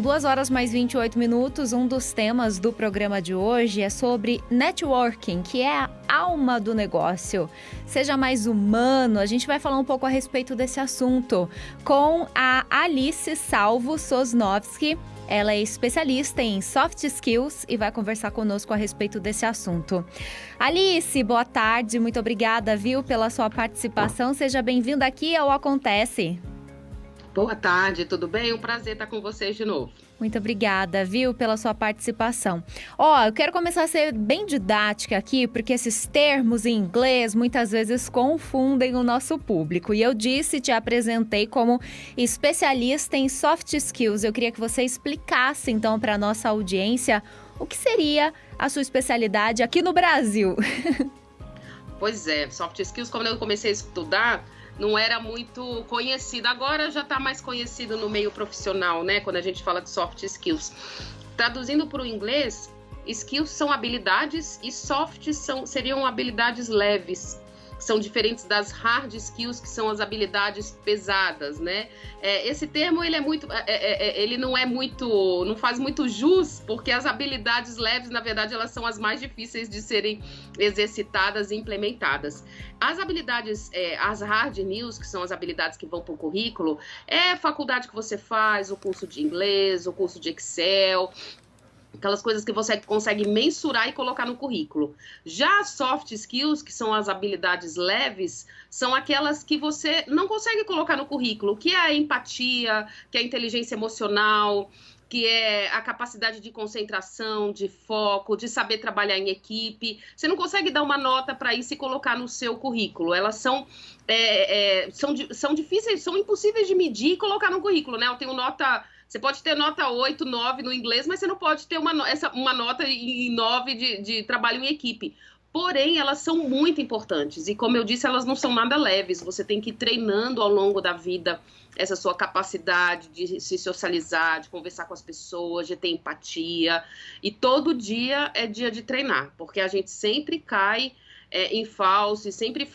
2 horas mais 28 minutos, um dos temas do programa de hoje é sobre networking, que é a alma do negócio. Seja mais humano, a gente vai falar um pouco a respeito desse assunto com a Alice Salvo Sosnovski. Ela é especialista em soft skills e vai conversar conosco a respeito desse assunto. Alice, boa tarde, muito obrigada, viu, pela sua participação. Seja bem-vinda aqui ao Acontece. Boa tarde, tudo bem? Um prazer estar com vocês de novo. Muito obrigada, viu, pela sua participação. Eu quero começar a ser bem didática aqui, porque esses termos em inglês muitas vezes confundem o nosso público. E eu te apresentei como especialista em soft skills. Eu queria que você explicasse, então, para a nossa audiência o que seria a sua especialidade aqui no Brasil. Pois é, soft skills, quando eu comecei a estudar, não era muito conhecido. Agora já está mais conhecido no meio profissional, né? Quando a gente fala de soft skills. Traduzindo para o inglês, skills são habilidades e soft seriam habilidades leves. São diferentes das hard skills, que são as habilidades pesadas, né? Esse termo, ele não faz muito jus, porque as habilidades leves, na verdade, elas são as mais difíceis de serem exercitadas e implementadas. As habilidades, as hard news, que são as habilidades que vão para o currículo, é a faculdade que você faz, o curso de inglês, o curso de Excel, aquelas coisas que você consegue mensurar e colocar no currículo. Já as soft skills, que são as habilidades leves, são aquelas que você não consegue colocar no currículo, que é a empatia, que é a inteligência emocional, que é a capacidade de concentração, de foco, de saber trabalhar em equipe. Você não consegue dar uma nota para isso e colocar no seu currículo. Elas são difíceis, são impossíveis de medir e colocar no currículo, né? Eu tenho nota... Você pode ter nota 8, 9 no inglês, mas você não pode ter uma nota em 9 de trabalho em equipe. Porém, elas são muito importantes. E, como eu disse, elas não são nada leves. Você tem que ir treinando ao longo da vida essa sua capacidade de se socializar, de conversar com as pessoas, de ter empatia. E todo dia é dia de treinar, porque a gente sempre cai em falso e sempre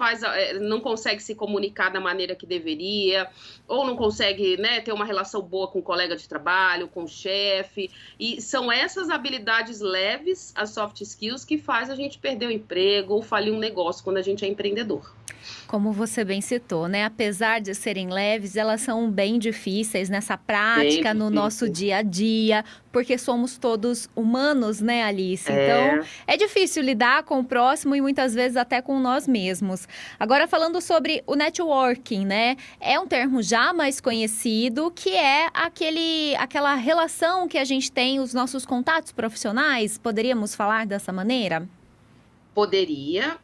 não consegue se comunicar da maneira que deveria, ou não consegue, né, ter uma relação boa com o colega de trabalho, com o chefe. E são essas habilidades leves, as soft skills, que faz a gente perder o emprego ou falir um negócio quando a gente é empreendedor. Como você bem citou, né? Apesar de serem leves, elas são bem difíceis nessa prática, no nosso dia a dia, porque somos todos humanos, né, Alice? Então, é difícil lidar com o próximo e muitas vezes até com nós mesmos. Agora, falando sobre o networking, né? É um termo já mais conhecido, que é aquela relação que a gente tem, os nossos contatos profissionais. Poderíamos falar dessa maneira? Poderia,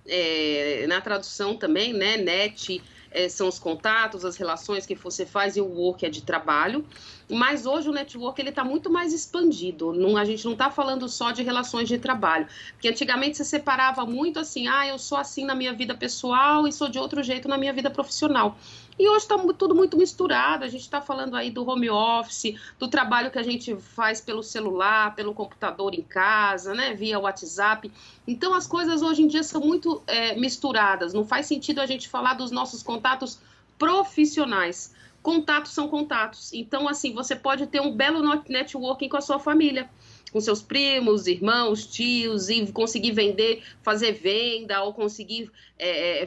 na tradução também, né, net são os contatos, as relações que você faz, e o work é de trabalho, mas hoje o network está muito mais expandido. A gente não está falando só de relações de trabalho, porque antigamente você separava muito assim, eu sou assim na minha vida pessoal e sou de outro jeito na minha vida profissional. E hoje está tudo muito misturado. A gente está falando aí do home office, do trabalho que a gente faz pelo celular, pelo computador em casa, né, via WhatsApp. Então, as coisas hoje em dia são muito misturadas. Não faz sentido a gente falar dos nossos contatos profissionais. Contatos são contatos. Então, assim, você pode ter um belo networking com a sua família, com seus primos, irmãos, tios, e conseguir vender, fazer venda, ou conseguir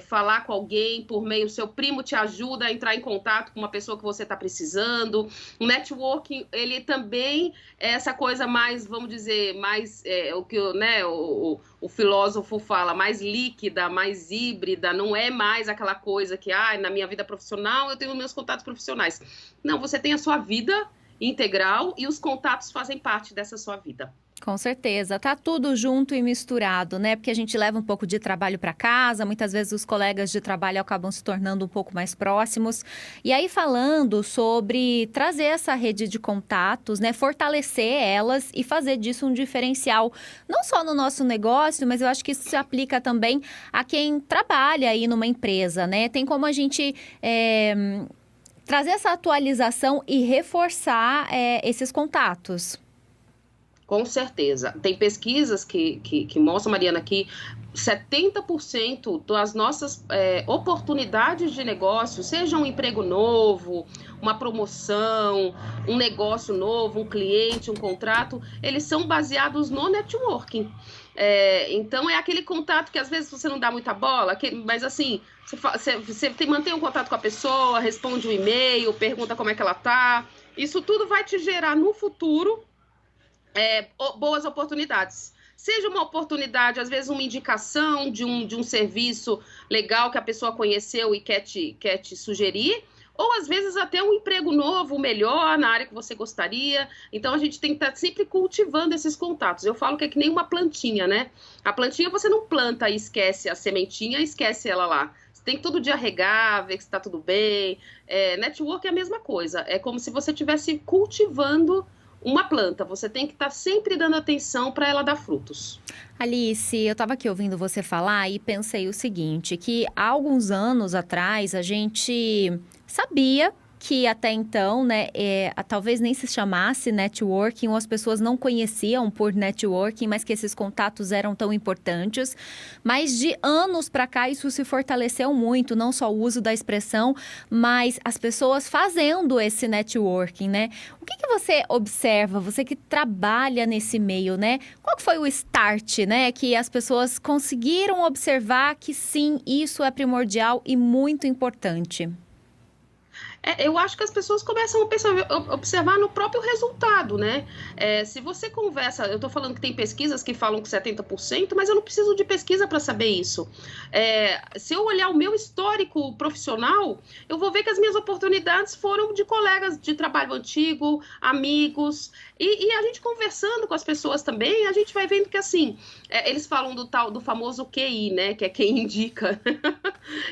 falar com alguém por meio, seu primo te ajuda a entrar em contato com uma pessoa que você está precisando. O networking, ele também é essa coisa mais, vamos dizer, mais o que, né, o filósofo fala, mais líquida, mais híbrida, não é mais aquela coisa que, na minha vida profissional eu tenho meus contatos profissionais. Não, você tem a sua vida integral e os contatos fazem parte dessa sua vida. Com certeza, tá tudo junto e misturado, né? Porque a gente leva um pouco de trabalho para casa, muitas vezes os colegas de trabalho acabam se tornando um pouco mais próximos. E aí, falando sobre trazer essa rede de contatos, né? Fortalecer elas e fazer disso um diferencial, não só no nosso negócio, mas eu acho que isso se aplica também a quem trabalha aí numa empresa, né? Tem como a gente trazer essa atualização e reforçar esses contatos. Com certeza. Tem pesquisas que mostram, Mariana, que 70% das nossas oportunidades de negócio, seja um emprego novo, uma promoção, um negócio novo, um cliente, um contrato, eles são baseados no networking. Então, é aquele contato que às vezes você não dá muita bola, mas assim, você mantém um contato com a pessoa, responde um e-mail, pergunta como é que ela tá. Isso tudo vai te gerar no futuro boas oportunidades. Seja uma oportunidade, às vezes uma indicação de um serviço legal que a pessoa conheceu e quer te sugerir, ou às vezes até um emprego novo, melhor, na área que você gostaria. Então, a gente tem que estar sempre cultivando esses contatos. Eu falo que é que nem uma plantinha, né? A plantinha você não planta e esquece a sementinha, esquece ela lá. Você tem que todo dia regar, ver que está tudo bem. Network é a mesma coisa. É como se você estivesse cultivando uma planta, você tem que estar sempre dando atenção para ela dar frutos. Alice, eu estava aqui ouvindo você falar e pensei o seguinte, que há alguns anos atrás a gente sabia que até então, né, talvez nem se chamasse networking, ou as pessoas não conheciam por networking, mas que esses contatos eram tão importantes. Mas de anos para cá isso se fortaleceu muito, não só o uso da expressão, mas as pessoas fazendo esse networking, né? O que você observa, você que trabalha nesse meio, né? Qual que foi o start, né, que as pessoas conseguiram observar que sim, isso é primordial e muito importante? Eu acho que as pessoas começam a observar no próprio resultado, né? Se você conversa, eu estou falando que tem pesquisas que falam que 70%, mas eu não preciso de pesquisa para saber isso. Se eu olhar o meu histórico profissional, eu vou ver que as minhas oportunidades foram de colegas de trabalho antigo, amigos, e a gente conversando com as pessoas também, a gente vai vendo que assim, eles falam do famoso QI, né? Que é quem indica.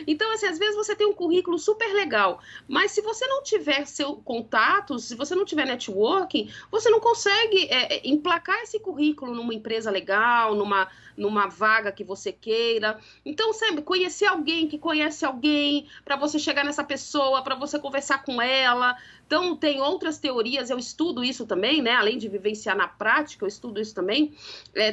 Então, assim, às vezes você tem um currículo super legal, mas se você não tiver seu contato, se você não tiver networking, você não consegue emplacar esse currículo numa empresa legal, numa vaga que você queira. Então, sempre conhecer alguém que conhece alguém, para você chegar nessa pessoa, para você conversar com ela. Então, tem outras teorias, eu estudo isso também, né? Além de vivenciar na prática, eu estudo isso também.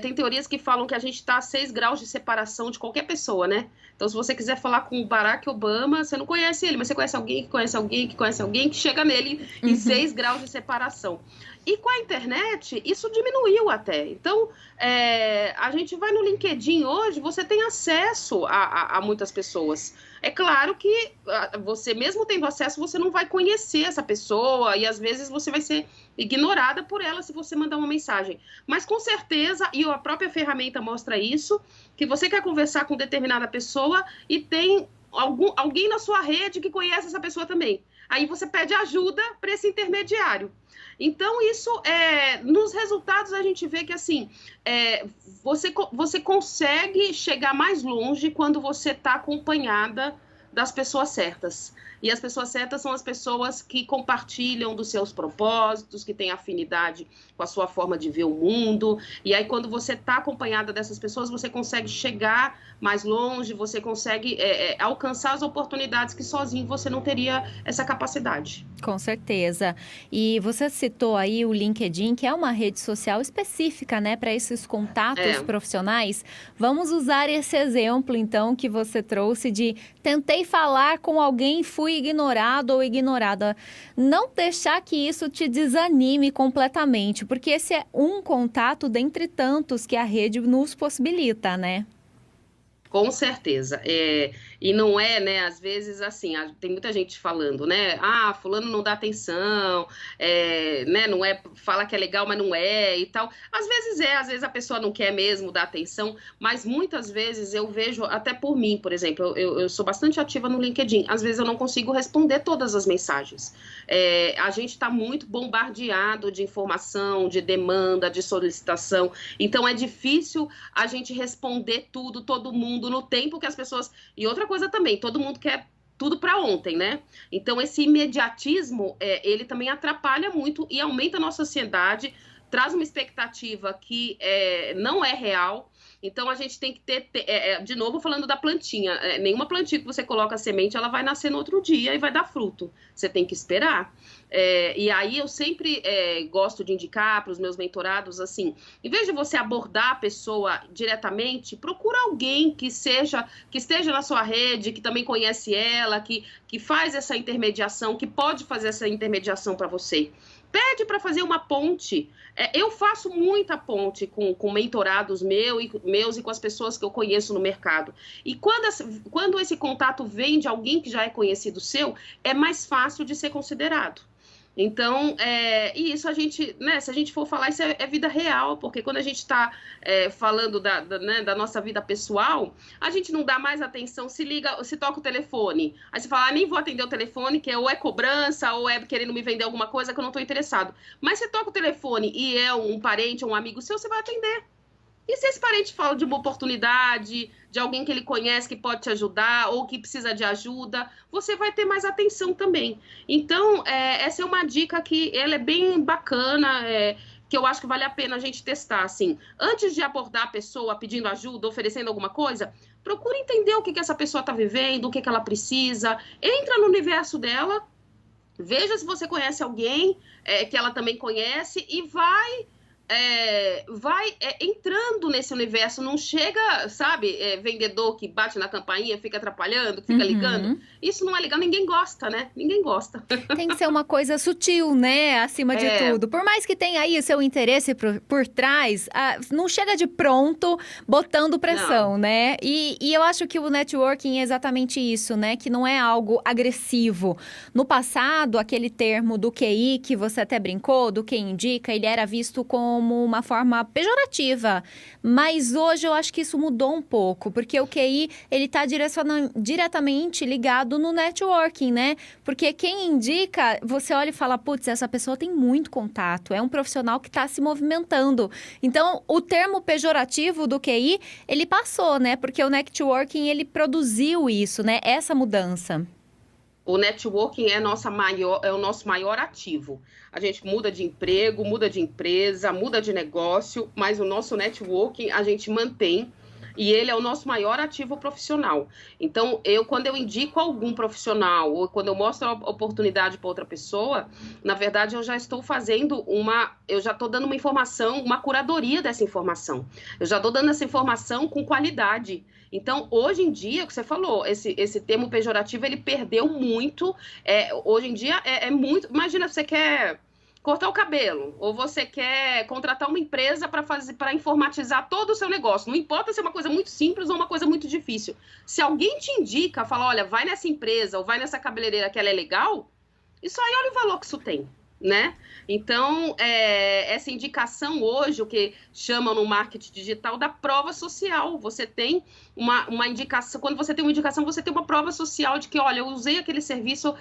Tem teorias que falam que a gente está a 6 graus de separação de qualquer pessoa, né? Então, se você quiser falar com o Barack Obama, você não conhece ele, mas você conhece alguém que conhece alguém que conhece alguém que chega nele em 6 graus de separação. E com a internet, isso diminuiu até. Então, a gente vai no LinkedIn hoje, você tem acesso a muitas pessoas. É claro que você, mesmo tendo acesso, você não vai conhecer essa pessoa e às vezes você vai ser ignorada por ela se você mandar uma mensagem. Mas com certeza, e a própria ferramenta mostra isso, que você quer conversar com determinada pessoa e tem alguém na sua rede que conhece essa pessoa também. Aí você pede ajuda para esse intermediário. Então, isso, nos resultados, a gente vê que, assim, você consegue chegar mais longe quando você está acompanhada das pessoas certas. E as pessoas certas são as pessoas que compartilham dos seus propósitos, que têm afinidade com a sua forma de ver o mundo. E aí, quando você está acompanhada dessas pessoas, você consegue chegar mais longe, você consegue alcançar as oportunidades que sozinho você não teria essa capacidade. Com certeza. E você citou aí o LinkedIn, que é uma rede social específica, né, para esses contatos profissionais. Vamos usar esse exemplo, então, que você trouxe de tentei falar com alguém, fui ignorado ou ignorada. Não deixar que isso te desanime completamente, porque esse é um contato dentre tantos que a rede nos possibilita, né? Com certeza. E não né? Às vezes, assim, tem muita gente falando, né? Fulano não dá atenção, né? Não fala que é legal, mas não e tal. Às vezes a pessoa não quer mesmo dar atenção, mas muitas vezes eu vejo, até por mim, por exemplo, eu sou bastante ativa no LinkedIn. Às vezes eu não consigo responder todas as mensagens. A gente está muito bombardeado de informação, de demanda, de solicitação. Então, é difícil a gente responder tudo, todo mundo, no tempo que as pessoas... E outra coisa também, todo mundo quer tudo para ontem, né? Então, esse imediatismo, ele também atrapalha muito e aumenta a nossa ansiedade, traz uma expectativa que não é real. Então, a gente tem que ter, de novo, falando da plantinha, nenhuma plantinha que você coloca a semente, ela vai nascer no outro dia e vai dar fruto. Você tem que esperar. E aí, eu sempre gosto de indicar para os meus mentorados, assim, em vez de você abordar a pessoa diretamente, procura alguém que esteja na sua rede, que também conhece ela, que faz essa intermediação, que pode fazer essa intermediação para você. Pede para fazer uma ponte. Eu faço muita ponte com mentorados meus e com as pessoas que eu conheço no mercado. E quando esse contato vem de alguém que já é conhecido seu, é mais fácil de ser considerado. Então, e isso a gente, né, se a gente for falar, isso é vida real, porque quando a gente está falando da nossa vida pessoal, a gente não dá mais atenção, se toca o telefone, aí você fala, nem vou atender o telefone, que ou é cobrança, ou é querendo me vender alguma coisa que eu não estou interessado. Mas se toca o telefone e é um parente ou um amigo seu, você vai atender. E se esse parente fala de uma oportunidade, de alguém que ele conhece que pode te ajudar ou que precisa de ajuda, você vai ter mais atenção também. Então, essa é uma dica que ela é bem bacana, que eu acho que vale a pena a gente testar. Assim, antes de abordar a pessoa pedindo ajuda, oferecendo alguma coisa, procure entender o que essa pessoa está vivendo, o que ela precisa, entra no universo dela, veja se você conhece alguém que ela também conhece e vai entrando nesse universo, não chega, sabe, vendedor que bate na campainha, fica atrapalhando, fica ligando. Isso não é legal, ninguém gosta, né? Ninguém gosta. Tem que ser uma coisa sutil, né? Acima de tudo. Por mais que tenha aí o seu interesse por trás, não chega de pronto botando pressão, não. Né? E eu acho que o networking é exatamente isso, né? Que não é algo agressivo. No passado, aquele termo do QI, que você até brincou, do que indica, ele era visto como uma forma pejorativa, mas hoje eu acho que isso mudou um pouco, porque o QI, ele está diretamente ligado no networking, né? Porque quem indica, você olha e fala, putz, essa pessoa tem muito contato, é um profissional que está se movimentando. Então, o termo pejorativo do QI, ele passou, né? Porque o networking, ele produziu isso, né? Essa mudança. O networking é o nosso maior ativo. A gente muda de emprego, muda de empresa, muda de negócio, mas o nosso networking a gente mantém e ele é o nosso maior ativo profissional. Então, quando eu indico algum profissional ou quando eu mostro a oportunidade para outra pessoa, na verdade, eu já estou dando uma informação, uma curadoria dessa informação. Eu já estou dando essa informação com qualidade. Então, hoje em dia, o que você falou, esse termo pejorativo, ele perdeu muito. Hoje em dia, é muito... Imagina, você quer cortar o cabelo, ou você quer contratar uma empresa para informatizar todo o seu negócio. Não importa se é uma coisa muito simples ou uma coisa muito difícil. Se alguém te indica, fala, olha, vai nessa empresa ou vai nessa cabeleireira que ela é legal, isso aí, olha o valor que isso tem, né? Então, essa indicação hoje, o que chamam no marketing digital da prova social. Você tem uma indicação, quando você tem uma indicação, você tem uma prova social de que, olha, eu usei aquele serviço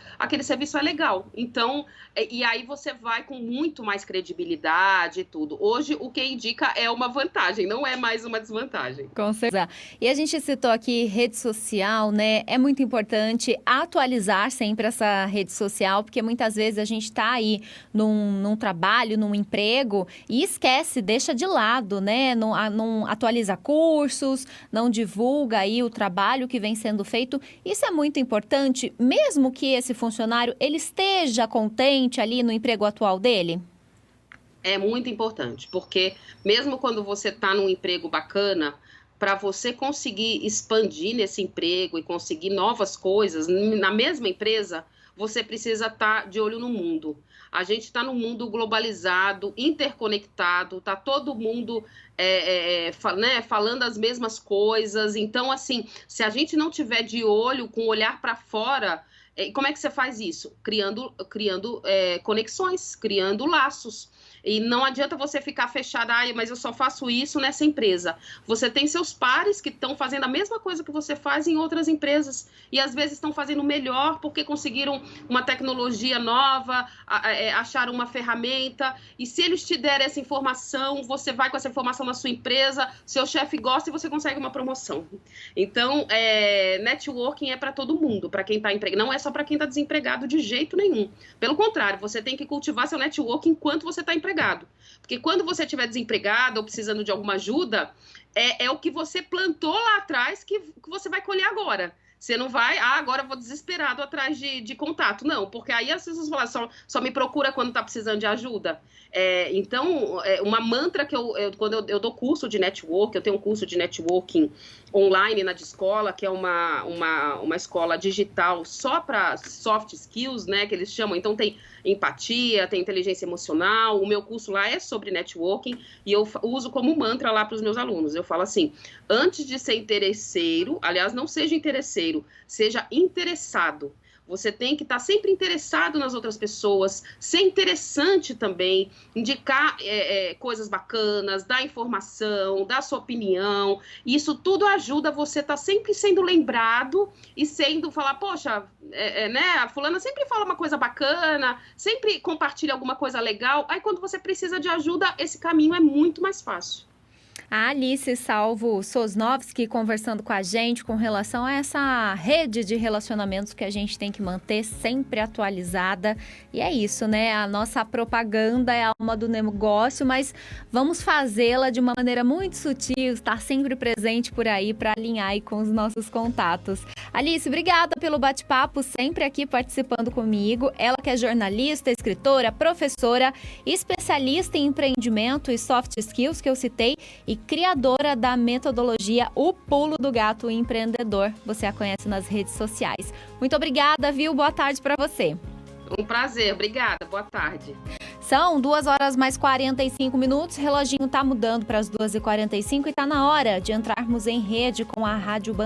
é legal. Então, e aí você vai com muito mais credibilidade e tudo. Hoje, o que indica é uma vantagem, não é mais uma desvantagem. Com certeza. E a gente citou aqui rede social, né? É muito importante atualizar sempre essa rede social, porque muitas vezes a gente está aí num trabalho, num emprego e esquece, deixa de lado, né? Não atualiza cursos, não divulga aí o trabalho que vem sendo feito. Isso é muito importante, mesmo que esse funcionário ele esteja contente ali no emprego atual dele? É muito importante, porque mesmo quando você está num emprego bacana, para você conseguir expandir nesse emprego e conseguir novas coisas na mesma empresa, você precisa estar de olho no mundo. A gente está num mundo globalizado, interconectado, está todo mundo falando as mesmas coisas. Então, assim, se a gente não tiver de olho, com o olhar para fora, como é que você faz isso? Criando conexões, criando laços. E não adianta você ficar fechada, mas eu só faço isso nessa empresa. Você tem seus pares que estão fazendo a mesma coisa que você faz em outras empresas. E às vezes estão fazendo melhor porque conseguiram uma tecnologia nova, acharam uma ferramenta. E se eles te derem essa informação, você vai com essa informação na sua empresa, seu chefe gosta e você consegue uma promoção. Então, networking é para todo mundo, para quem está empregado. Não é só para quem está desempregado de jeito nenhum. Pelo contrário, você tem que cultivar seu networking enquanto você está empregado. Porque quando você estiver desempregado ou precisando de alguma ajuda, é o que você plantou lá atrás que você vai colher agora. Você não vai, agora eu vou desesperado atrás de contato. Não, porque aí as pessoas falam, só me procura quando tá precisando de ajuda. Então, uma mantra que quando eu dou curso de network, eu tenho um curso de networking online na Descola, que é uma escola digital só para soft skills, né, que eles chamam. Então, tem empatia, tem inteligência emocional. O meu curso lá é sobre networking e eu uso como mantra lá para os meus alunos. Eu falo assim, antes de ser interesseiro, aliás, não seja interesseiro, seja interessado. Você tem que estar sempre interessado nas outras pessoas, ser interessante também, indicar coisas bacanas, dar informação, dar sua opinião. Isso tudo ajuda você a estar sempre sendo lembrado e falar, poxa, né, a fulana sempre fala uma coisa bacana, sempre compartilha alguma coisa legal. Aí quando você precisa de ajuda, esse caminho é muito mais fácil. A Alice Salvo Sosnovski conversando com a gente com relação a essa rede de relacionamentos que a gente tem que manter sempre atualizada. E é isso, né? A nossa propaganda é a alma do negócio, mas vamos fazê-la de uma maneira muito sutil, estar sempre presente por aí para alinhar aí com os nossos contatos. Alice, obrigada pelo bate-papo, sempre aqui participando comigo. Ela que é jornalista, escritora, professora, especialista em empreendimento e soft skills, que eu citei, e criadora da metodologia O Pulo do Gato Empreendedor. Você a conhece nas redes sociais. Muito obrigada, viu? Boa tarde para você. Um prazer, obrigada. Boa tarde. São 2h mais 45. Reloginho tá mudando para as 2h45 e tá na hora de entrarmos em rede com a Rádio Bandeirantes.